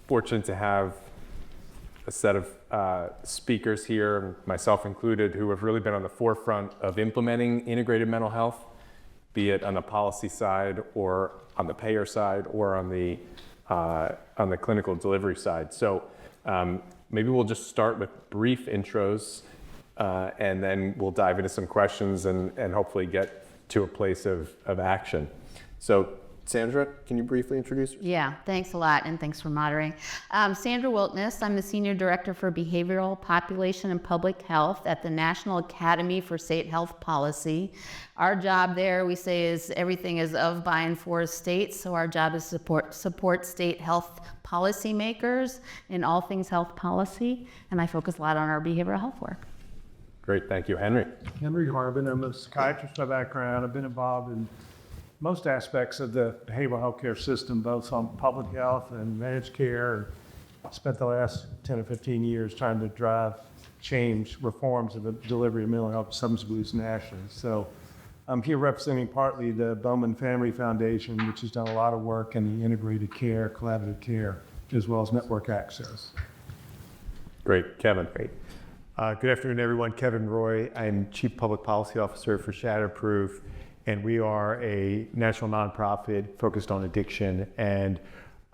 fortunate to have a set of speakers here, myself included, who have really been on the forefront of implementing integrated mental health, be it on the policy side or on the payer side or on the clinical delivery side. So maybe we'll just start with brief intros and then we'll dive into some questions and hopefully get to a place of action. So Sandra, can you briefly introduce yourself? Yeah, thanks a lot, and thanks for moderating. Sandra Wiltness, I'm the Senior Director for Behavioral, Population, and Public Health at the National Academy for State Health Policy. Our job there, we say, is everything is of, by, and for states, so our job is support state health policymakers in all things health policy, and I focus a lot on our behavioral health work. Great, thank you. Henry. Henry Harbin, I'm a psychiatrist by background. I've been involved in most aspects of the behavioral health care system, both on public health and managed care. Spent the last 10 or 15 years trying to drive change, reforms of the delivery of mental health and substance abuse nationally. So I'm here representing partly the Bowman Family Foundation, which has done a lot of work in the integrated care, collaborative care, as well as network access. Great, Kevin. Great. Good afternoon, everyone. Kevin Roy. I'm Chief Public Policy Officer for Shatterproof, and we are a national nonprofit focused on addiction. And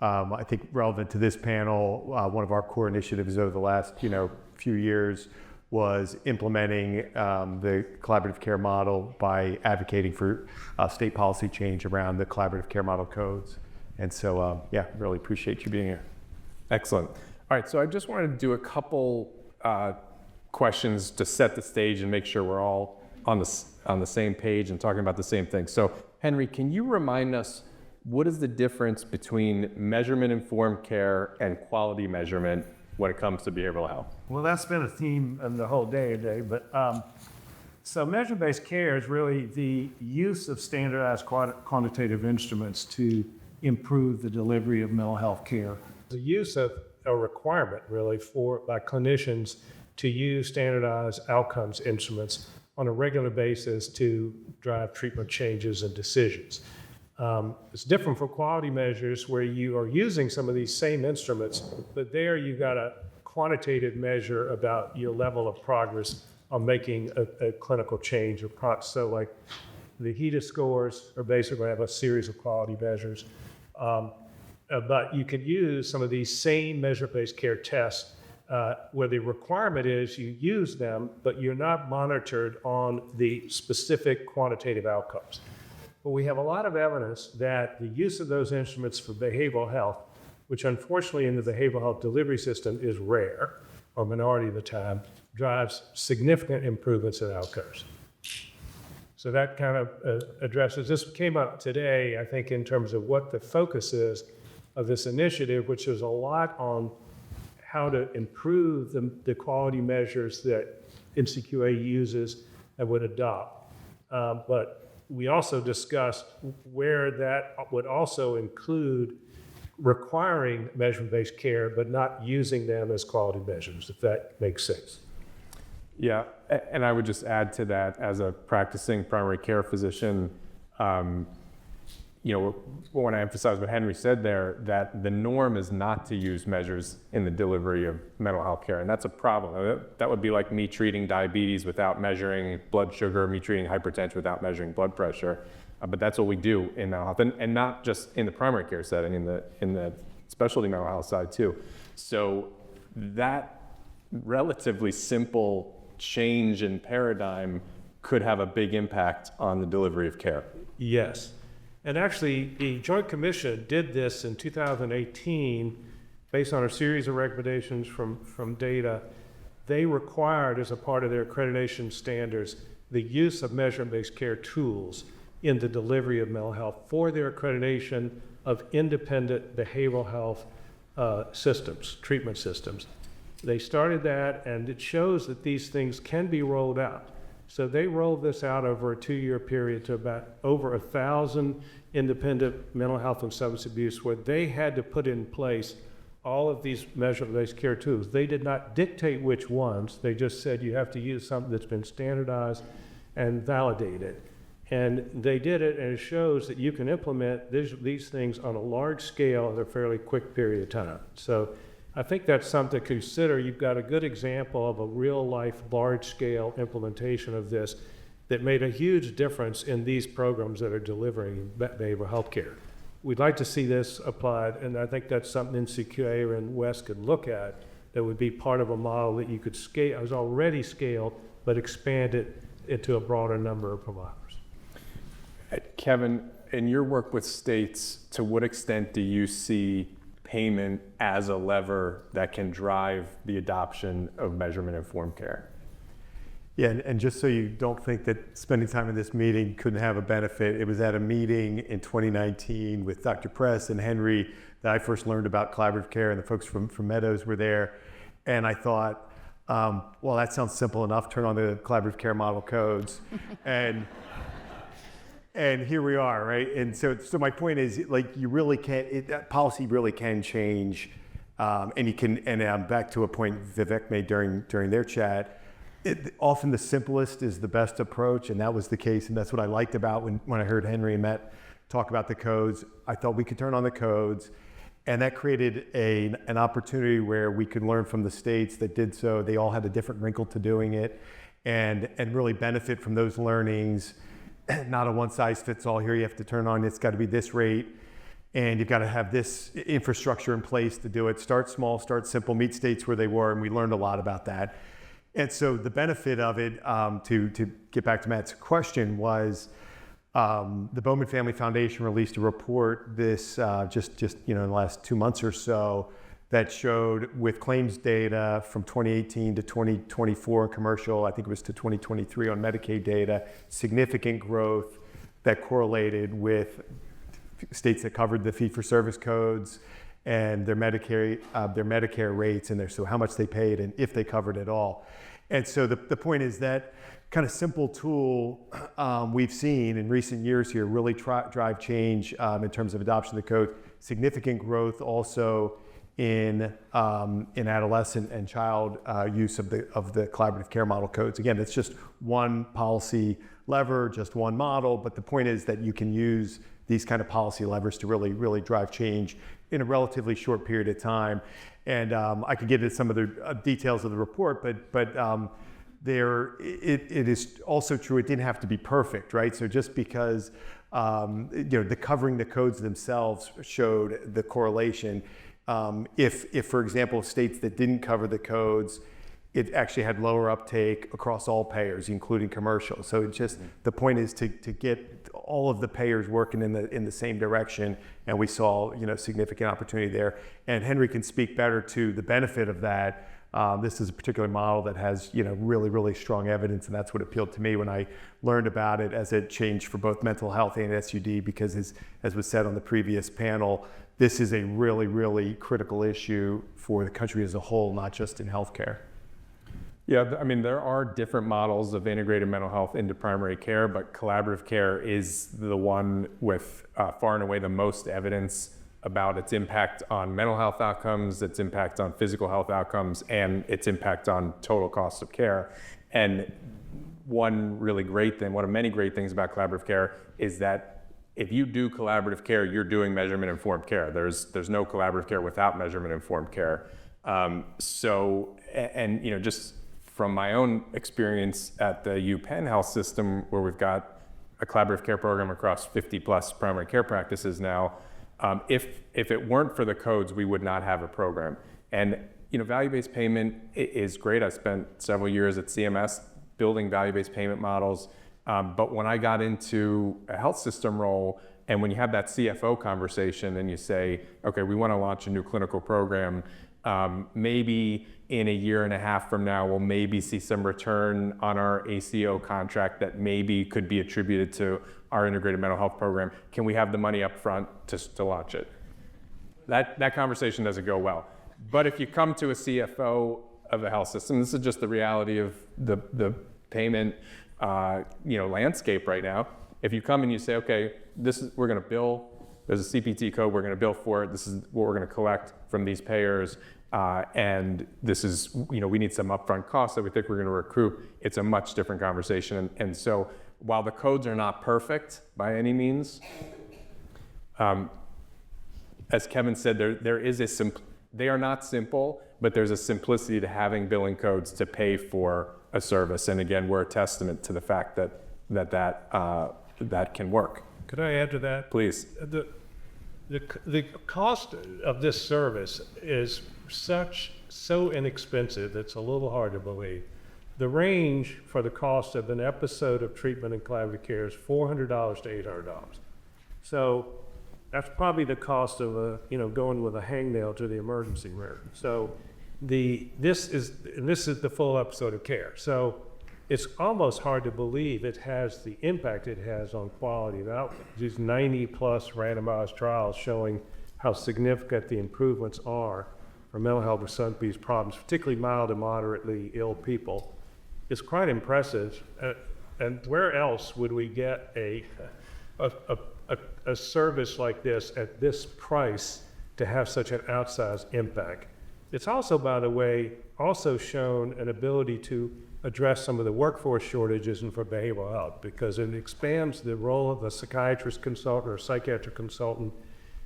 I think relevant to this panel, one of our core initiatives over the last few years was implementing the collaborative care model by advocating for state policy change around the collaborative care model codes. And so, yeah, really appreciate you being here. Excellent. All right, so I just wanted to do a couple questions to set the stage and make sure we're all on the same page and talking about the same thing. So Henry, can you remind us what is the difference between measurement-informed care and quality measurement when it comes to behavioral health? Well, that's been a theme of the whole day today, but so measurement-based care is really the use of standardized quantitative instruments to improve the delivery of mental health care. The use of a requirement really by clinicians to use standardized outcomes instruments on a regular basis to drive treatment changes and decisions. It's different from quality measures where you are using some of these same instruments, but there you got a quantitative measure about your level of progress on making a clinical change. So like the HEDIS scores are basically have a series of quality measures, but you can use some of these same measure-based care tests where the requirement is you use them, but you're not monitored on the specific quantitative outcomes. But we have a lot of evidence that the use of those instruments for behavioral health, which unfortunately in the behavioral health delivery system is rare, or minority of the time, drives significant improvements in outcomes. So that kind of addresses, this came up today, I think, in terms of what the focus is of this initiative, which is a lot on how to improve the quality measures that NCQA uses and would adopt. But we also discussed where that would also include requiring measurement-based care, but not using them as quality measures, if that makes sense. Yeah, and I would just add to that, as a practicing primary care physician, when I emphasize what Henry said there, that the norm is not to use measures in the delivery of mental health care, and that's a problem. That would be like me treating diabetes without measuring blood sugar, me treating hypertension without measuring blood pressure. But that's what we do in mental health, and not just in the primary care setting, in the specialty mental health side too. So that relatively simple change in paradigm could have a big impact on the delivery of care. Yes. And actually, the Joint Commission did this in 2018 based on a series of recommendations from data. They required, as a part of their accreditation standards, the use of measurement-based care tools in the delivery of mental health for their accreditation of independent behavioral health systems, treatment systems. They started that, and it shows that these things can be rolled out. So they rolled this out over a 2-year period to about over 1,000 independent mental health and substance abuse, where they had to put in place all of these measurement-based care tools. They did not dictate which ones. They just said you have to use something that's been standardized and validated. And they did it, and it shows that you can implement these things on a large scale in a fairly quick period of time. So I think that's something to consider. You've got a good example of a real-life, large-scale implementation of this that made a huge difference in these programs that are delivering behavioral health care. We'd like to see this applied, and I think that's something NCQA and West could look at that would be part of a model that you could scale, it was already scaled, but expand it into a broader number of providers. Kevin, in your work with states, to what extent do you see payment as a lever that can drive the adoption of measurement-informed care? Yeah, and just so you don't think that spending time in this meeting couldn't have a benefit, it was at a meeting in 2019 with Dr. Press and Henry that I first learned about collaborative care, and the folks from Meadows were there. And I thought, well, that sounds simple enough. Turn on the collaborative care model codes. And here we are, right? And so my point is, like, you really can't, that policy really can change. And you can, and back to a point Vivek made during their chat, often the simplest is the best approach, and that was the case, and that's what I liked about when I heard Henry and Matt talk about the codes. I thought we could turn on the codes, and that created an opportunity where we could learn from the states that did so. They all had a different wrinkle to doing it, and really benefit from those learnings. Not a one-size-fits-all. Here you have to turn on, it's got to be this rate, and you've got to have this infrastructure in place to do it. Start small, start simple, meet states where they were, and we learned a lot about that. And so the benefit of it, to get back to Matt's question, was the Bowman Family Foundation released a report this just in the last 2 months or so that showed, with claims data from 2018 to 2024 commercial, I think it was to 2023 on Medicaid data, significant growth that correlated with states that covered the fee-for-service codes and their Medicare rates, and so how much they paid and if they covered at all. And so the point is that kind of simple tool we've seen in recent years here really drive change in terms of adoption of the code. Significant growth also in adolescent and child use of the collaborative care model codes. Again, it's just one policy lever, just one model, but the point is that you can use these kind of policy levers to really drive change in a relatively short period of time. And I could get into some of the details of the report, but it is also true it didn't have to be perfect, right? So just because the covering the codes themselves showed the correlation, if for example states that didn't cover the codes, it actually had lower uptake across all payers, including commercial. So it just, the point is to get all of the payers working in the same direction, and we saw significant opportunity there. And Henry can speak better to the benefit of that. This is a particular model that has really strong evidence, and that's what appealed to me when I learned about it, as it changed for both mental health and SUD, because as was said on the previous panel, this is a really critical issue for the country as a whole, not just in healthcare. Yeah, I mean, there are different models of integrated mental health into primary care, but collaborative care is the one with far and away the most evidence about its impact on mental health outcomes, its impact on physical health outcomes, and its impact on total cost of care. And one of many great things about collaborative care is that if you do collaborative care, you're doing measurement-informed care. There's no collaborative care without measurement-informed care. Just from my own experience at the UPenn Health System, where we've got a collaborative care program across 50 plus primary care practices now, if it weren't for the codes, we would not have a program. And value-based payment is great. I spent several years at CMS building value-based payment models. But when I got into a health system role, and when you have that CFO conversation and you say, okay, we want to launch a new clinical program, maybe in a year and a half from now, we'll maybe see some return on our ACO contract that maybe could be attributed to our integrated mental health program. Can we have the money up front to launch it? That conversation doesn't go well. But if you come to a CFO of a health system, this is just the reality of the payment landscape right now. If you come and you say, okay, we're going to bill, there's a CPT code, we're going to bill for it, this is what we're going to collect from these payers, and this is, we need some upfront costs that we think we're going to recoup, it's a much different conversation. And so while the codes are not perfect by any means, as Kevin said, there is they are not simple, but there's a simplicity to having billing codes to pay for a service. And again, we're a testament to the fact that can work. Could I add to that? Please. The cost of this service is so inexpensive, it's a little hard to believe. The range for the cost of an episode of treatment and collaborative care is $400 to $800. So that's probably the cost of going with a hangnail to the emergency room. So this is the full episode of care. So it's almost hard to believe it has the impact it has on quality of outcomes. These 90 plus randomized trials showing how significant the improvements are for mental health with some of these problems, particularly mild and moderately ill people, is quite impressive. And where else would we get a service like this at this price to have such an outsized impact? It's also, by the way, also shown an ability to address some of the workforce shortages and for behavioral health, because it expands the role of a psychiatrist consultant or psychiatric consultant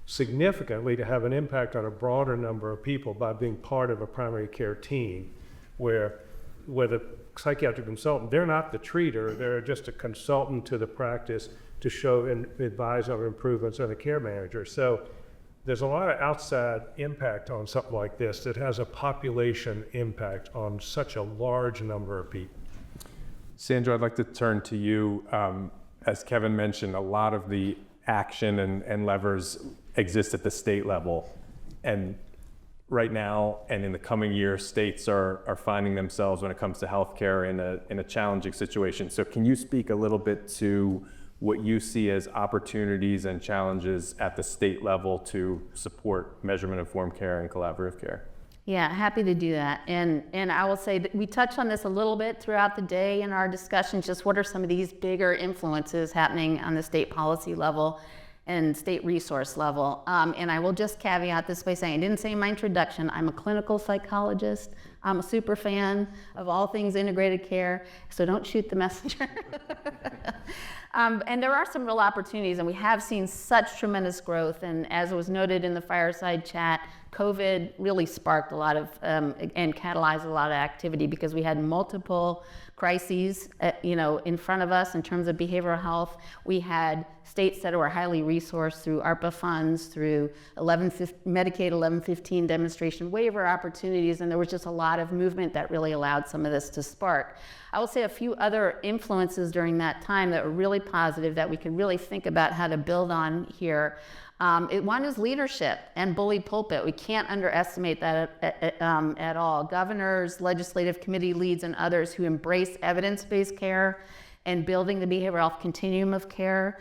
significantly to have an impact on a broader number of people by being part of a primary care team where the psychiatric consultant, they're not the treater, they're just a consultant to the practice to show and advise on improvements on the care manager. So there's a lot of outside impact on something like this that has a population impact on such a large number of people. Sandra, I'd like to turn to you. As Kevin mentioned, a lot of the action and levers exist at the state level. And right now and in the coming years, states are finding themselves when it comes to healthcare in a challenging situation. So can you speak a little bit to what you see as opportunities and challenges at the state level to support measurement-informed care and collaborative care? Yeah, happy to do that. And I will say that we touched on this a little bit throughout the day in our discussion, just what are some of these bigger influences happening on the state policy level and state resource level. And I will just caveat this by saying, I didn't say in my introduction, I'm a clinical psychologist. I'm a super fan of all things integrated care, so don't shoot the messenger. And there are some real opportunities, and we have seen such tremendous growth. And as was noted in the fireside chat, COVID really sparked a lot of and catalyzed a lot of activity because we had multiple crises, in front of us in terms of behavioral health. We had states that were highly resourced through ARPA funds, through Medicaid 1115 demonstration waiver opportunities, and there was just a lot of movement that really allowed some of this to spark. I will say a few other influences during that time that were really positive that we could really think about how to build on here. One is leadership and bully pulpit. We can't underestimate that at all. Governors, legislative committee leads, and others who embrace evidence-based care and building the behavioral health continuum of care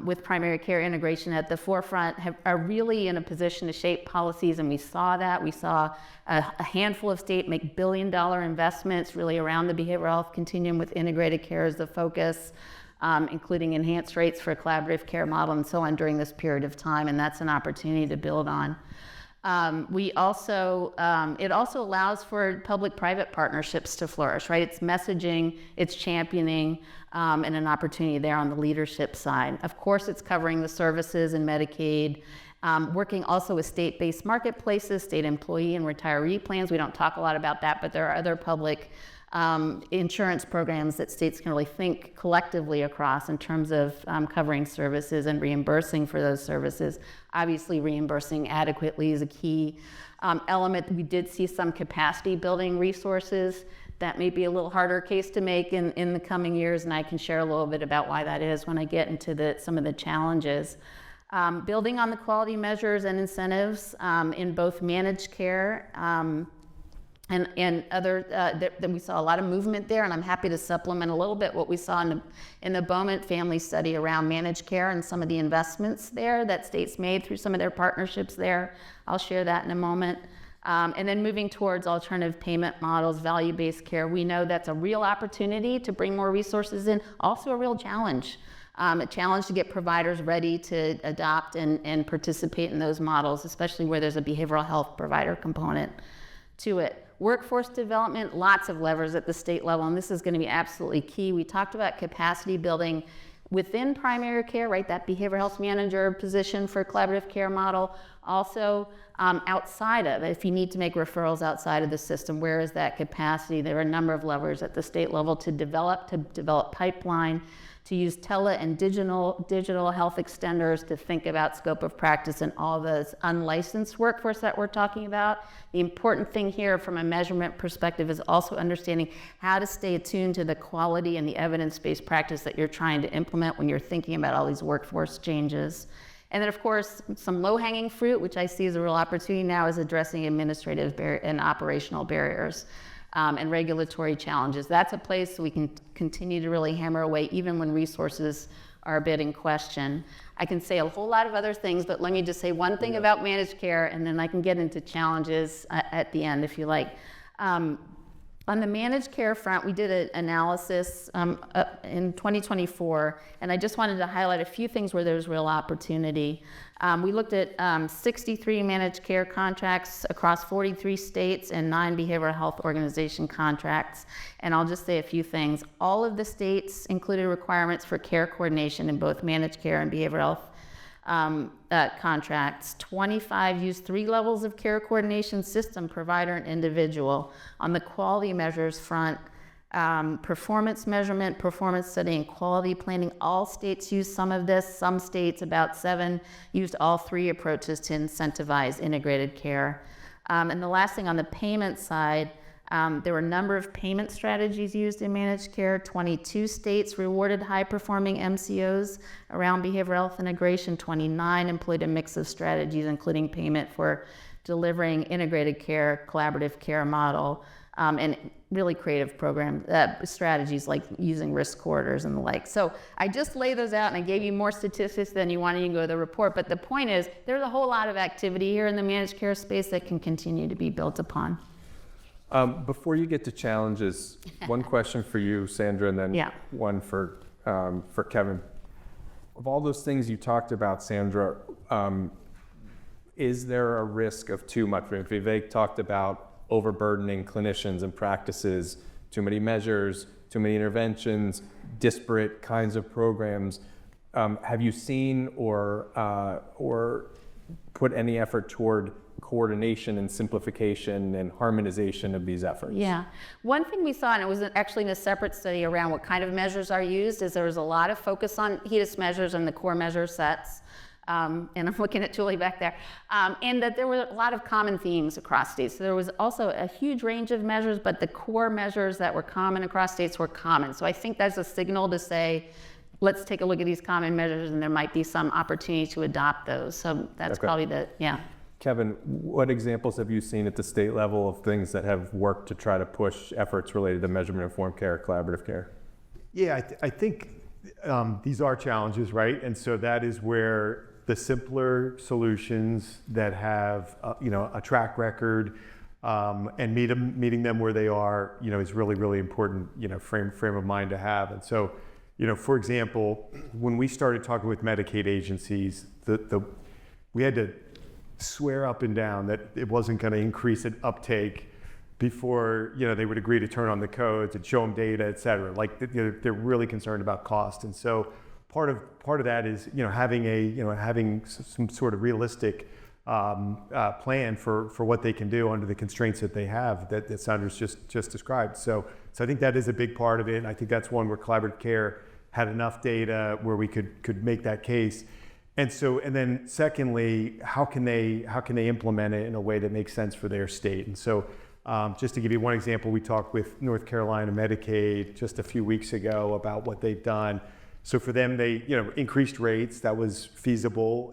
with primary care integration at the forefront are really in a position to shape policies, and we saw that. We saw a handful of states make billion-dollar investments really around the behavioral health continuum with integrated care as the focus. Including enhanced rates for a collaborative care model and so on during this period of time, and that's an opportunity to build on. It also allows for public-private partnerships to flourish, right? It's messaging, it's championing, and an opportunity there on the leadership side. Of course, it's covering the services and Medicaid, working also with state-based marketplaces, state employee and retiree plans. We don't talk a lot about that, but there are other public insurance programs that states can really think collectively across in terms of covering services and reimbursing for those services. Obviously, reimbursing adequately is a key element. We did see some capacity building resources. That may be a little harder case to make in the coming years, and I can share a little bit about why that is when I get into some of the challenges. Building on the quality measures and incentives in both managed care and other, that we saw a lot of movement there, and I'm happy to supplement a little bit what we saw in the Bowman family study around managed care and some of the investments there that states made through some of their partnerships there. I'll share that in a moment. And then moving towards alternative payment models, value-based care, we know that's a real opportunity to bring more resources in, also a real challenge. A challenge to get providers ready to adopt and participate in those models, especially where there's a behavioral health provider component. to it. Workforce development, lots of levers at the state level, and this is going to be absolutely key. We talked about capacity building within primary care, right? That behavioral health manager position for collaborative care model. Also outside of, if you need to make referrals outside of the system, where is that capacity? There are a number of levers at the state level to develop pipeline, to use tele and digital health extenders to think about scope of practice and all those unlicensed workforce that we're talking about. The important thing here from a measurement perspective is also understanding how to stay attuned to the quality and the evidence-based practice that you're trying to implement when you're thinking about all these workforce changes. And then, of course, some low-hanging fruit, which I see as a real opportunity now, is addressing administrative and operational barriers. And regulatory challenges. That's a place we can continue to really hammer away even when resources are a bit in question. I can say a whole lot of other things, but let me just say one thing about managed care, and then I can get into challenges at the end if you like. On the managed care front, we did an analysis in 2024, and I just wanted to highlight a few things where there's real opportunity. We looked at 63 managed care contracts across 43 states and 9 behavioral health organization contracts. And I'll just say a few things. All of the states included requirements for care coordination in both managed care and behavioral health contracts. 25 use 3 levels of care coordination system, provider and individual. On the quality measures front, performance measurement, performance study, and quality planning, all states use some of this. Some states, about 7, used all 3 approaches to incentivize integrated care. And the last thing on the payment side, there were a number of payment strategies used in managed care. 22 states rewarded high-performing MCOs around behavioral health integration. 29 employed a mix of strategies, including payment for delivering integrated care, collaborative care model, and really creative program strategies like using risk corridors and the like. So I just lay those out, and I gave you more statistics than you wanted. You can go to the report. But the point is, there's a whole lot of activity here in the managed care space that can continue to be built upon. Before you get to challenges, one question for you, Sandra, and then one for Kevin. Of all those things you talked about, Sandra, is there a risk of too much? Vivek talked about overburdening clinicians and practices, too many measures, too many interventions, disparate kinds of programs. Have you seen or put any effort toward coordination and simplification and harmonization of these efforts? Yeah. One thing we saw, and it was actually in a separate study around what kind of measures are used, is there was a lot of focus on HEDIS measures and the core measure sets. And I'm looking at Julie back there, and that there were a lot of common themes across states. So there was also a huge range of measures, but the core measures that were common across states were common. So I think that's a signal to say, let's take a look at these common measures, and there might be some opportunity to adopt those. So that's probably Kevin, what examples have you seen at the state level of things that have worked to try to push efforts related to measurement-informed care, collaborative care? Yeah, I think these are challenges, right? And so that is where the simpler solutions that have a track record and meeting them where they are, is really, really important, frame of mind to have. And so, for example, when we started talking with Medicaid agencies, we had to swear up and down that it wasn't going to increase in uptake before they would agree to turn on the codes and show them data, et cetera. Like they're really concerned about cost, and so part of that is having some sort of realistic plan for what they can do under the constraints that they have that Sandra's just described. So I think that is a big part of it, and I think that's one where collaborative care had enough data where we could make that case. And then secondly, how can they implement it in a way that makes sense for their state? And so just to give you one example, we talked with North Carolina Medicaid just a few weeks ago about what they've done. So for them, they increased rates. That was feasible.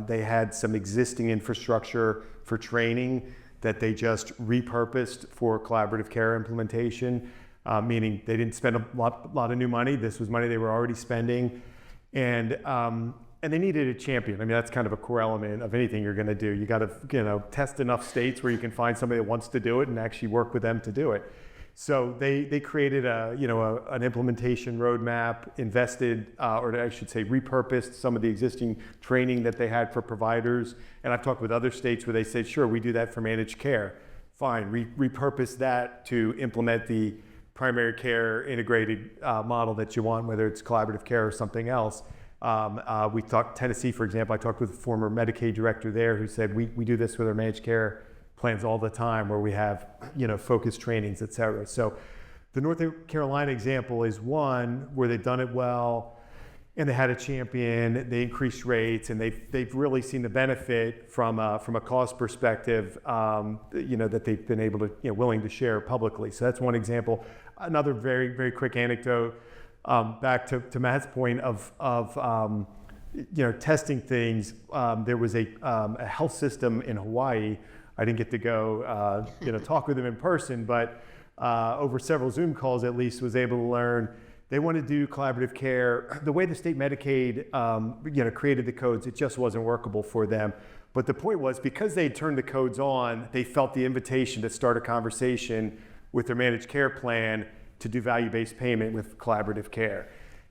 They had some existing infrastructure for training that they just repurposed for collaborative care implementation, meaning they didn't spend a lot of new money. This was money they were already spending. And they needed a champion. I mean, that's kind of a core element of anything you're going to do. You got to, test enough states where you can find somebody that wants to do it and actually work with them to do it. So they created an implementation roadmap, invested, or I should say, repurposed some of the existing training that they had for providers. And I've talked with other states where they said, sure, we do that for managed care. fine, repurpose that to implement the primary care integrated model that you want, whether it's collaborative care or something else. We talked Tennessee, for example. I talked with a former Medicaid director there who said we do this with our managed care plans all the time, where we have focused trainings, et cetera. So the North Carolina example is one where they've done it well, and they had a champion. They increased rates, and they've really seen the benefit from a cost perspective. That they've been able to willing to share publicly. So that's one example. Another very, very quick anecdote. Back to Matt's point of testing things. There was a health system in Hawaii. I didn't get to go talk with them in person, but over several Zoom calls at least was able to learn they want to do collaborative care. The way the state Medicaid created the codes, it just wasn't workable for them. But the point was, because they turned the codes on, they felt the invitation to start a conversation with their managed care plan to do value-based payment with collaborative care.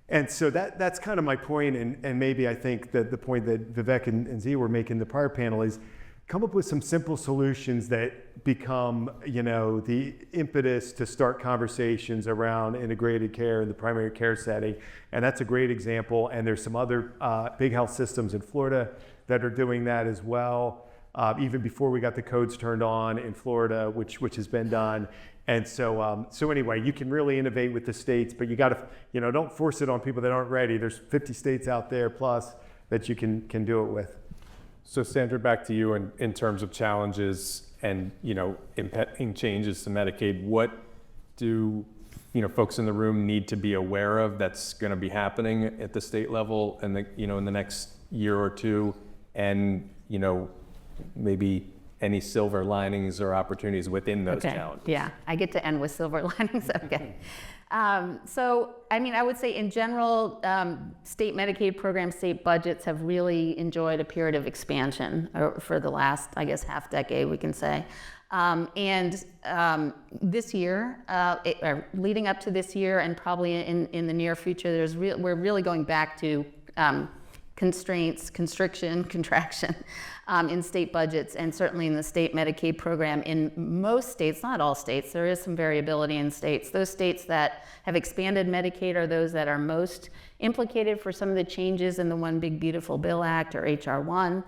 And so that's kind of my point, and maybe I think that the point that Vivek and Z were making in the prior panel is come up with some simple solutions that become, the impetus to start conversations around integrated care in the primary care setting. And that's a great example. And there's some other big health systems in Florida that are doing that as well. Even before we got the codes turned on in Florida, which has been done. And so anyway, you can really innovate with the states, but you got to, don't force it on people that aren't ready. There's 50 states out there plus that you can do it with. So Sandra, back to you in terms of challenges and, impending changes to Medicaid. What do, folks in the room need to be aware of that's going to be happening at the state level and in the next year or two? And, maybe any silver linings or opportunities within those challenges? Yeah, I get to end with silver linings. Okay. I would say in general, state Medicaid programs, state budgets have really enjoyed a period of expansion for the last, half decade, we can say. This year, leading up to this year, and probably in the near future, we're really going back to constraints, constriction, contraction in state budgets, and certainly in the state Medicaid program. In most states, not all states, there is some variability in states. Those states that have expanded Medicaid are those that are most implicated for some of the changes in the One Big Beautiful Bill Act, or H.R. 1.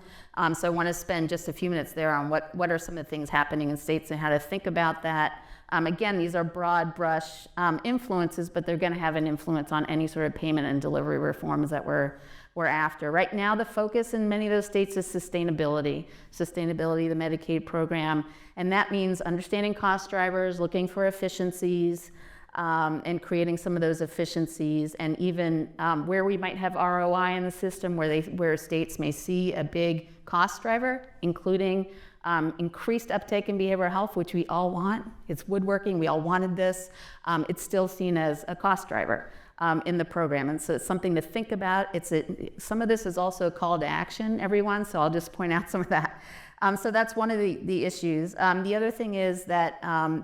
So I want to spend just a few minutes there on what are some of the things happening in states and how to think about that. Again, these are broad brush influences, but they're going to have an influence on any sort of payment and delivery reforms that we're after. Right now, the focus in many of those states is sustainability of the Medicaid program. And that means understanding cost drivers, looking for efficiencies, and creating some of those efficiencies, and even where we might have ROI in the system, where states may see a big cost driver, including increased uptake in behavioral health, which we all want. It's woodworking, we all wanted this. It's still seen as a cost driver in the program, and so it's something to think about. Some of this is also a call to action, everyone, so I'll just point out some of that. So that's one of the issues. The other thing is that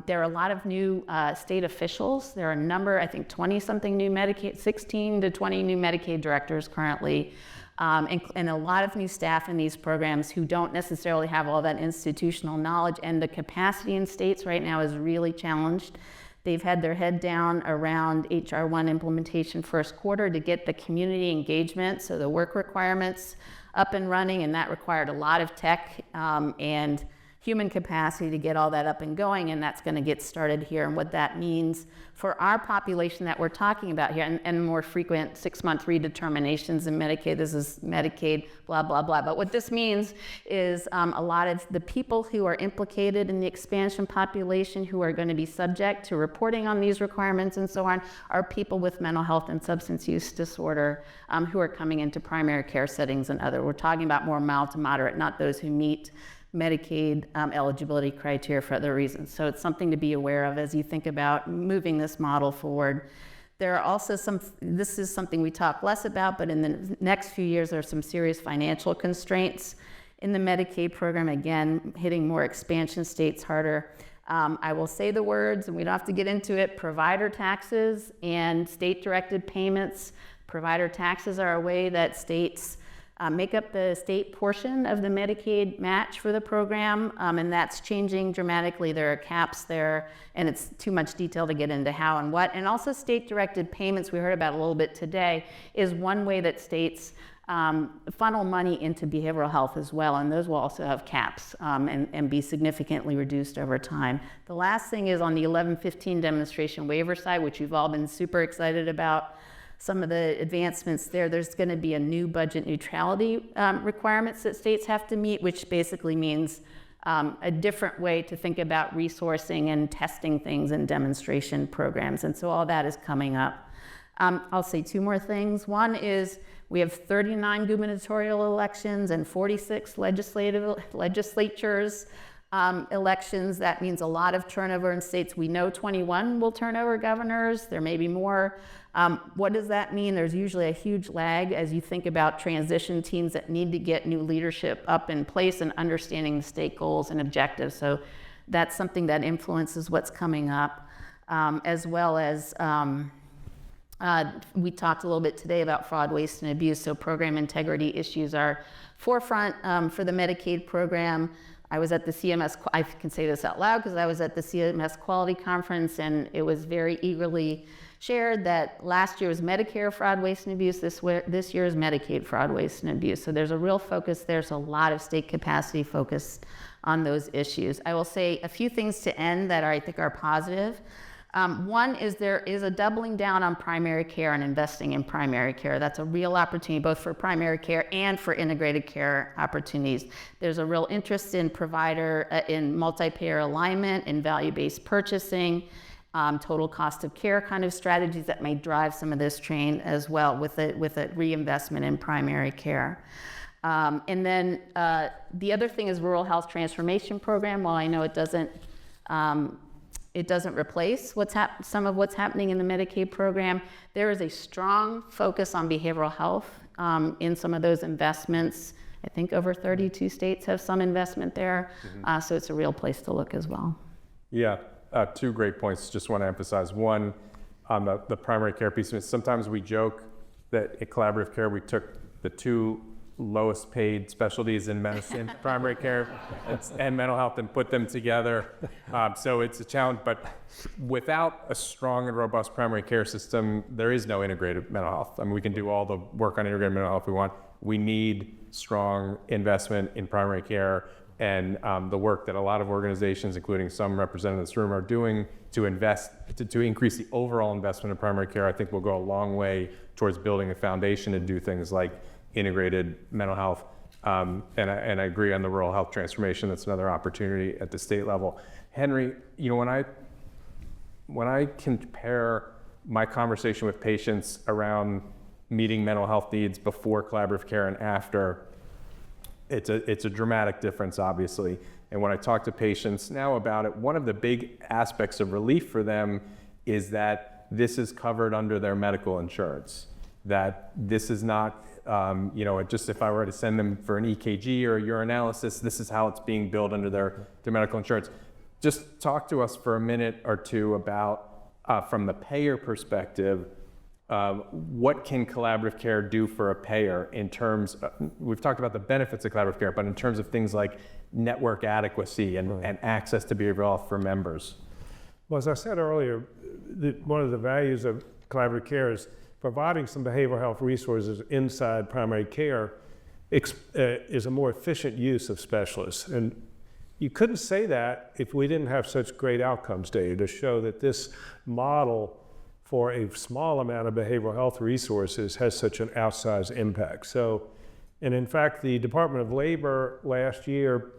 there are a lot of new state officials. There are a number, I think 20-something new Medicaid, 16 to 20 new Medicaid directors currently, and a lot of new staff in these programs who don't necessarily have all that institutional knowledge, and the capacity in states right now is really challenged. They've had their head down around H.R. 1 implementation first quarter to get the community engagement, so the work requirements up and running, and that required a lot of tech and human capacity to get all that up and going, and that's going to get started here. And what that means for our population that we're talking about here, and more frequent 6-month redeterminations in Medicaid, this is Medicaid, blah, blah, blah. But what this means is a lot of the people who are implicated in the expansion population who are going to be subject to reporting on these requirements and so on are people with mental health and substance use disorder who are coming into primary care settings and other. We're talking about more mild to moderate, not those who meet Medicaid eligibility criteria for other reasons. So it's something to be aware of as you think about moving this model forward. There are also this is something we talk less about, but in the next few years, there are some serious financial constraints in the Medicaid program, again, hitting more expansion states harder. I will say the words, and we don't have to get into it, provider taxes and state-directed payments. Provider taxes are a way that states make up the state portion of the Medicaid match for the program, and that's changing dramatically. There are caps there, and it's too much detail to get into how and what. And also state-directed payments, we heard about a little bit today, is one way that states funnel money into behavioral health as well, and those will also have caps and be significantly reduced over time. The last thing is on the 1115 demonstration waiver side, which you've all been super excited about. Some of the advancements there, there's going to be a new budget neutrality requirements that states have to meet, which basically means a different way to think about resourcing and testing things in demonstration programs. And so all that is coming up. I'll say two more things. One is we have 39 gubernatorial elections and 46 legislatures elections. That means a lot of turnover in states. We know 21 will turn over governors. There may be more. What does that mean? There's usually a huge lag as you think about transition teams that need to get new leadership up in place and understanding the state goals and objectives. So that's something that influences what's coming up, as well as we talked a little bit today about fraud, waste, and abuse. So program integrity issues are forefront for the Medicaid program. I was at the CMS, I can say this out loud because I was at the CMS Quality Conference, and it was very eagerly shared that last year was Medicare fraud, waste, and abuse. This year is Medicaid fraud, waste, and abuse. So there's a real focus. There's a lot of state capacity focus on those issues. I will say a few things to end that I think are positive. One is there is a doubling down on primary care and investing in primary care. That's a real opportunity both for primary care and for integrated care opportunities. There's a real interest in provider, in multi-payer alignment, in value-based purchasing, total cost of care kind of strategies that may drive some of this train as well with a reinvestment in primary care. And then the other thing is Rural Health Transformation Program. While I know it doesn't replace some of what's happening in the Medicaid program, there is a strong focus on behavioral health in some of those investments. I think over 32 states have some investment there, so it's a real place to look as well. Yeah, two great points. Just want to emphasize. One, on the primary care piece, sometimes we joke that at collaborative care we took the two lowest paid specialties in medicine, primary care and mental health, and put them together. So it's a challenge, but without a strong and robust primary care system, there is no integrated mental health. I mean, we can do all the work on integrated mental health we want. We need strong investment in primary care, and the work that a lot of organizations, including some represented in this room, are doing to increase the overall investment in primary care, I think will go a long way towards building a foundation to do things like integrated mental health, and I agree on the rural health transformation. That's another opportunity at the state level. Henry, when I compare my conversation with patients around meeting mental health needs before collaborative care and after, it's a dramatic difference, obviously. And when I talk to patients now about it, one of the big aspects of relief for them is that this is covered under their medical insurance. That this is not, just if I were to send them for an EKG or a urinalysis, this is how it's being billed under their medical insurance. Just talk to us for a minute or two about, from the payer perspective, what can collaborative care do for a payer in terms, we've talked about the benefits of collaborative care, but in terms of things like network adequacy and access to behavioral health for members. Well, as I said earlier, one of the values of collaborative care is providing some behavioral health resources inside primary care is a more efficient use of specialists. And you couldn't say that if we didn't have such great outcomes data to show that this model for a small amount of behavioral health resources has such an outsized impact. So, and in fact, the Department of Labor last year,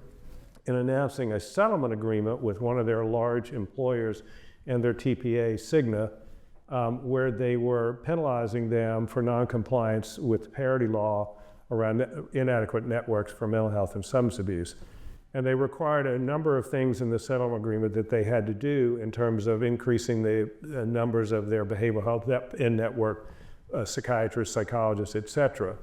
in announcing a settlement agreement with one of their large employers and their TPA, Cigna, where they were penalizing them for noncompliance with parity law around inadequate networks for mental health and substance abuse. And they required a number of things in the settlement agreement that they had to do in terms of increasing the numbers of their behavioral health in-network psychiatrists, psychologists, et cetera.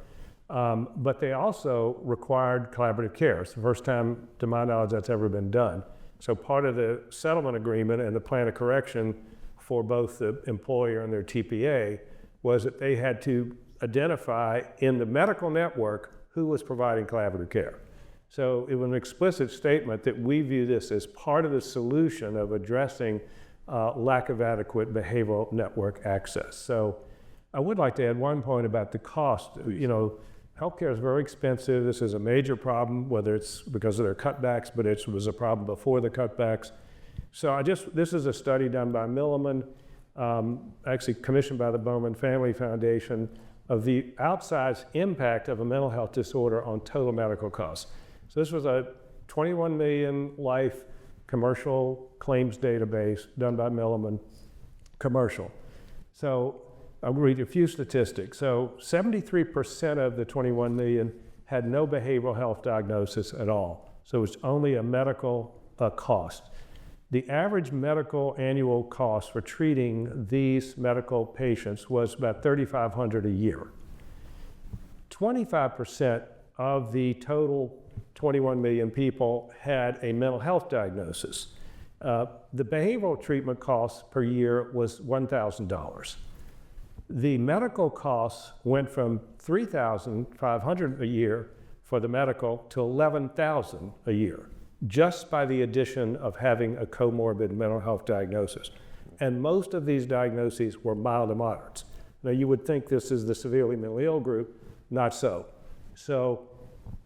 But they also required collaborative care. It's the first time, to my knowledge, that's ever been done. So part of the settlement agreement and the plan of correction for both the employer and their TPA was that they had to identify in the medical network who was providing collaborative care. So it was an explicit statement that we view this as part of the solution of addressing lack of adequate behavioral network access. So I would like to add one point about the cost. You know, healthcare is very expensive. This is a major problem, whether it's because of their cutbacks, but it was a problem before the cutbacks. So this is a study done by Milliman, actually commissioned by the Bowman Family Foundation, of the outsized impact of a mental health disorder on total medical costs. So this was a 21 million life commercial claims database done by Milliman, commercial. So I'll read a few statistics. So 73% of the 21 million had no behavioral health diagnosis at all. So it's only a medical cost. The average medical annual cost for treating these medical patients was about $3,500 a year. 25% of the total 21 million people had a mental health diagnosis. The behavioral treatment cost per year was $1,000. The medical costs went from $3,500 a year for the medical to $11,000 a year, just by the addition of having a comorbid mental health diagnosis. And most of these diagnoses were mild to moderates. Now you would think this is the severely mentally ill group, not so. So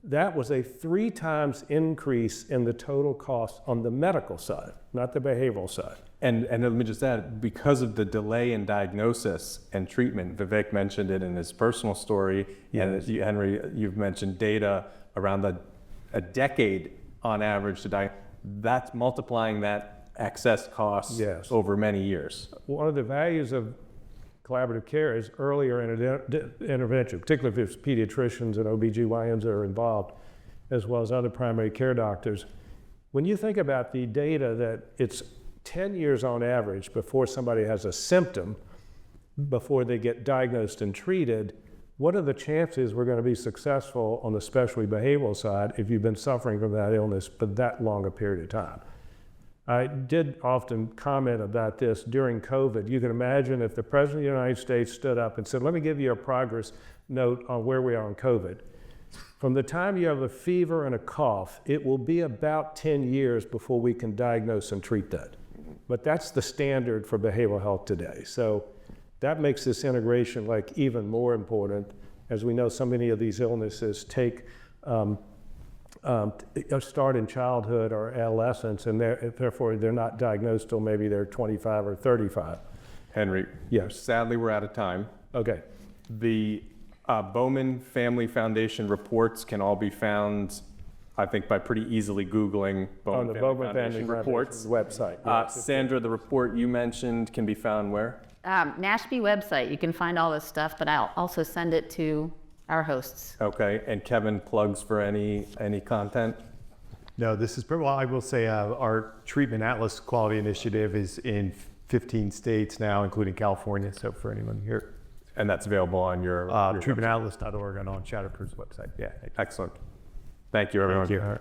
that was a 3 times increase in the total cost on the medical side, not the behavioral side. And let me just add, because of the delay in diagnosis and treatment, Vivek mentioned it in his personal story, and Henry, you've mentioned data around a decade on average to die. That's multiplying that excess cost over many years. One of the values of collaborative care is earlier intervention, particularly if it's pediatricians and OBGYNs that are involved, as well as other primary care doctors. When you think about the data that it's 10 years on average before somebody has a symptom, before they get diagnosed and treated, what are the chances we're going to be successful on the specialty behavioral side if you've been suffering from that illness for that long a period of time? I did often comment about this during COVID. You can imagine if the President of the United States stood up and said, let me give you a progress note on where we are on COVID. From the time you have a fever and a cough, it will be about 10 years before we can diagnose and treat that. But that's the standard for behavioral health today. So that makes this integration like even more important, as we know so many of these illnesses take start in childhood or adolescence, and therefore they're not diagnosed till maybe they're 25 or 35. Henry, yes. Sadly, we're out of time. Okay. The Bowman Family Foundation reports can all be found, I think, by pretty easily Googling on the Bowman Family reports website. Yes. Sandra, the report you mentioned can be found where? NASHB website. You can find all this stuff, but I'll also send it to our hosts. Okay, and Kevin, plugs for any content? No, this is, well, I will say our Treatment Atlas Quality Initiative is in 15 states now, including California, so for anyone here. And that's available on your treatmentatlas.org and on Shatterproof's website. Yeah. Excellent. Thank you, everyone. Thank you.